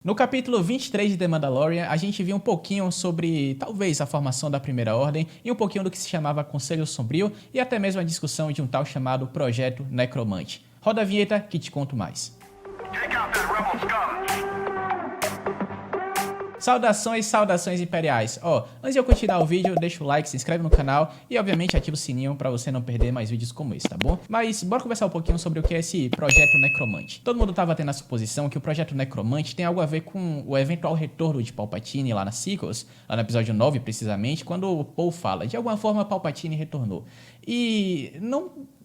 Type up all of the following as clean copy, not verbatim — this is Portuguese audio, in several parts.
No capítulo 23 de The Mandalorian, a gente viu um pouquinho sobre, talvez, a formação da Primeira Ordem e um pouquinho do que se chamava Conselho Sombrio e até mesmo a discussão de um tal chamado Projeto Necromante. Roda a vinheta que te conto mais. Take out that rebel scum. Saudações imperiais. Antes de eu continuar o vídeo, deixa o like, se inscreve no canal e obviamente ativa o sininho pra você não perder mais vídeos como esse, tá bom? Mas bora conversar um pouquinho sobre o que é esse Projeto Necromante. Todo mundo tava tendo a suposição que o Projeto Necromante tem algo a ver com o eventual retorno de Palpatine lá na sequels, lá no episódio 9 precisamente, quando o Paul fala, de alguma forma Palpatine retornou. E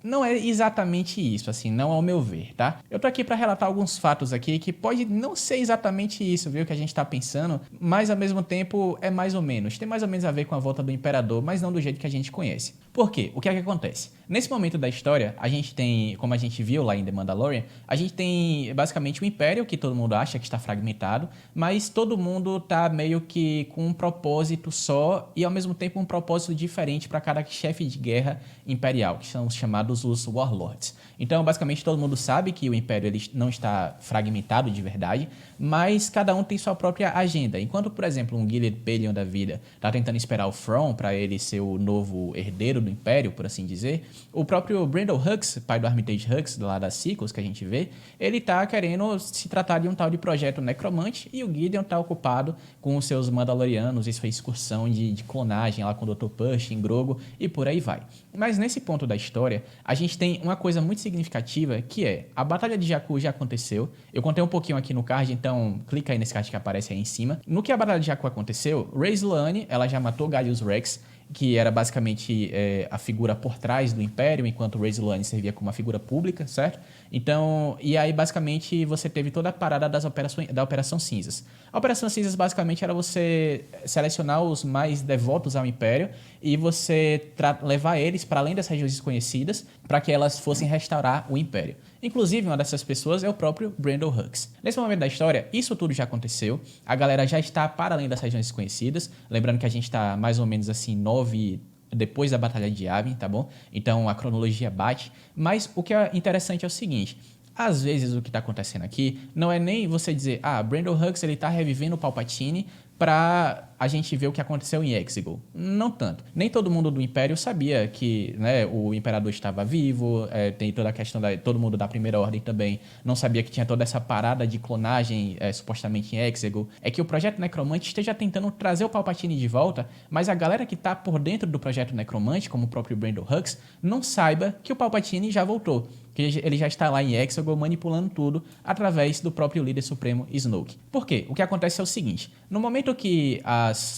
não é exatamente isso, assim, não ao meu ver, tá? Eu tô aqui pra relatar alguns fatos aqui que pode não ser exatamente isso, viu, que a gente tá pensando, mas ao mesmo tempo é mais ou menos. Tem mais ou menos a ver com a volta do Imperador, mas não do jeito que a gente conhece. Por quê? O que é que acontece? Nesse momento da história, a gente tem, como a gente viu lá em The Mandalorian, a gente tem basicamente o Império, que todo mundo acha que está fragmentado, mas todo mundo tá meio que com um propósito só e ao mesmo tempo um propósito diferente para cada chefe de guerra imperial, que são os chamados os Warlords. Então, basicamente, todo mundo sabe que o Império ele não está fragmentado de verdade, mas cada um tem sua própria agenda. Enquanto, por exemplo, um Gilad Pellaeon da vida está tentando esperar o Thrawn para ele ser o novo herdeiro do Império, por assim dizer, o próprio Brandon Hux, pai do Armitage Hux, lá das sequels que a gente vê, ele tá querendo se tratar de um tal de projeto necromante e o Gideon tá ocupado com os seus Mandalorianos e sua excursão de clonagem lá com o Dr. Pershing, Grogu e por aí vai. Mas nesse ponto da história, a gente tem uma coisa muito significativa que é, a Batalha de Jakku já aconteceu, eu contei um pouquinho aqui no card, então clica aí nesse card que aparece aí em cima. No que a Batalha de Jakku aconteceu, Rey Zlane, ela já matou Gallius Rex, que era basicamente a figura por trás do Império, enquanto Rey Zlane servia como uma figura pública, certo? Então, e aí basicamente você teve toda a parada da Operação Cinzas. A Operação Cinzas basicamente era você selecionar os mais devotos ao Império e você levar eles para além das regiões desconhecidas para que elas fossem restaurar o Império. Inclusive, uma dessas pessoas é o próprio Brandon Hux. Nesse momento da história, isso tudo já aconteceu, a galera já está para além das regiões desconhecidas, lembrando que a gente está mais ou menos assim, 9 depois da Batalha de Yavin, tá bom? Então a cronologia bate, mas o que é interessante é o seguinte, às vezes o que está acontecendo aqui não é nem você dizer, Brandon Hux ele tá revivendo o Palpatine para a gente ver o que aconteceu em Exegol. Não tanto. Nem todo mundo do Império sabia que, né, o Imperador estava vivo, tem toda a questão todo mundo da Primeira Ordem também não sabia que tinha toda essa parada de clonagem supostamente em Exegol. É que o Projeto Necromante esteja tentando trazer o Palpatine de volta, mas a galera que está por dentro do Projeto Necromante, como o próprio Brandon Hux, não saiba que o Palpatine já voltou, que ele já está lá em Exegol manipulando tudo através do próprio líder supremo Snoke. Por quê? O que acontece é o seguinte, no momento que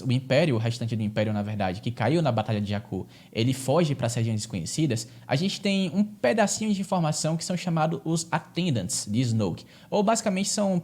o Império, o restante do Império, na verdade, que caiu na Batalha de Jakku, ele foge para as regiões desconhecidas, a gente tem um pedacinho de informação que são chamados os Attendants de Snoke, ou basicamente são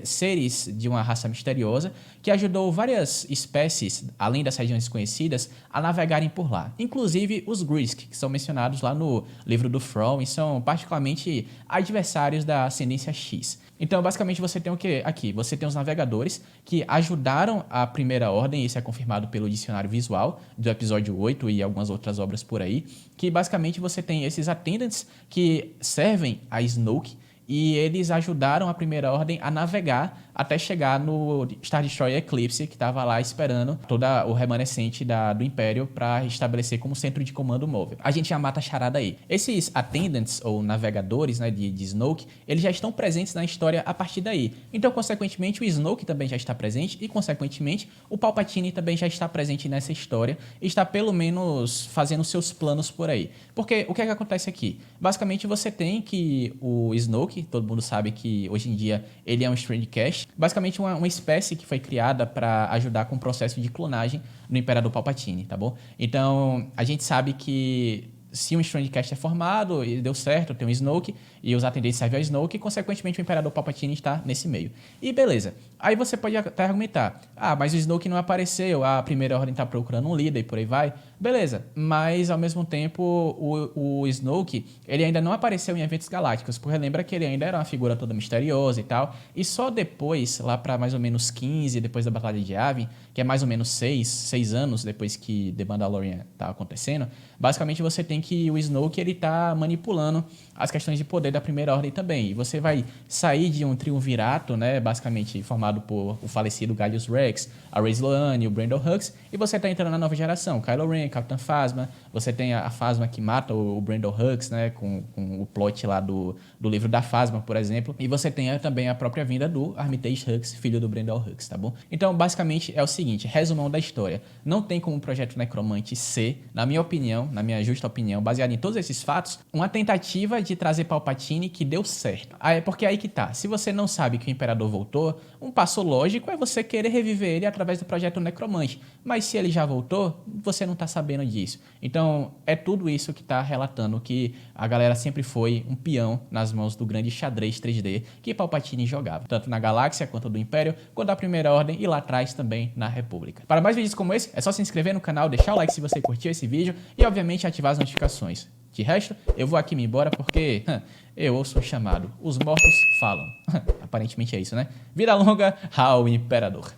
seres de uma raça misteriosa que ajudou várias espécies, além das regiões desconhecidas, a navegarem por lá, inclusive os Grisk, que são mencionados lá no livro do Thrawn e são particularmente adversários da Ascendência X. Então, basicamente, você tem o que aqui? Você tem os navegadores que ajudaram a Primeira Ordem, isso é confirmado pelo dicionário visual do episódio 8 e algumas outras obras por aí, que basicamente você tem esses attendants que servem a Snoke e eles ajudaram a Primeira Ordem a navegar até chegar no Star Destroyer Eclipse, que estava lá esperando todo o remanescente do Império para estabelecer como centro de comando móvel. A gente já mata a charada aí. Esses attendants, ou navegadores, né, de Snoke, eles já estão presentes na história a partir daí. Então, consequentemente, o Snoke também já está presente e, consequentemente, o Palpatine também já está presente nessa história e está, pelo menos, fazendo seus planos por aí. Porque o que é que acontece aqui? Basicamente, você tem que o Snoke, todo mundo sabe que, hoje em dia, ele é um Strandcast, basicamente uma espécie que foi criada para ajudar com o processo de clonagem no Imperador Palpatine, tá bom? Então, a gente sabe que se um Strandcast é formado e deu certo, tem um Snoke, e os atendentes servem ao Snoke, e consequentemente o Imperador Palpatine está nesse meio. E beleza, Aí você pode até argumentar, mas o Snoke não apareceu, a Primeira Ordem tá procurando um líder e por aí vai. Beleza, mas ao mesmo tempo o Snoke, ele ainda não apareceu em eventos galácticos, porque lembra que ele ainda era uma figura toda misteriosa e tal, e só depois, lá pra mais ou menos 15, depois da Batalha de Yavin, que é mais ou menos 6 anos depois que The Mandalorian tá acontecendo, basicamente você tem que o Snoke, ele tá manipulando as questões de poder da Primeira Ordem também, e você vai sair de um triunvirato, né, basicamente formado por o falecido Gallius Rex, a Rey Sloane e o Brandon Hux, e você tá entrando na nova geração, Kylo Ren, Capitã Phasma, você tem a Phasma que mata o Brandon Hux, né, com o plot lá do livro da Phasma, por exemplo, e você tem também a própria vinda do Armitage Hux, filho do Brandon Hux, tá bom? Então, basicamente, é o seguinte, resumão da história, não tem como o Projeto Necromante ser, na minha opinião, na minha justa opinião, baseado em todos esses fatos, uma tentativa de trazer Palpatine que deu certo. Porque aí que tá, se você não sabe que o Imperador voltou, um passo lógico é você querer reviver ele através do Projeto Necromante, mas se ele já voltou, você não tá sabendo disso. Então, é tudo isso que tá relatando que a galera sempre foi um peão nas mãos do grande xadrez 3D que Palpatine jogava, tanto na Galáxia quanto do Império, quanto da Primeira Ordem e lá atrás tambtambém na República. Para mais vídeos como esse, é só se inscrever no canal, deixar o like se você curtiu esse vídeo e, obviamente, ativar as notificações. De resto, eu vou aqui me embora porque eu ouço o chamado. Os mortos falam. Aparentemente é isso, né? Vida longa ao Imperador.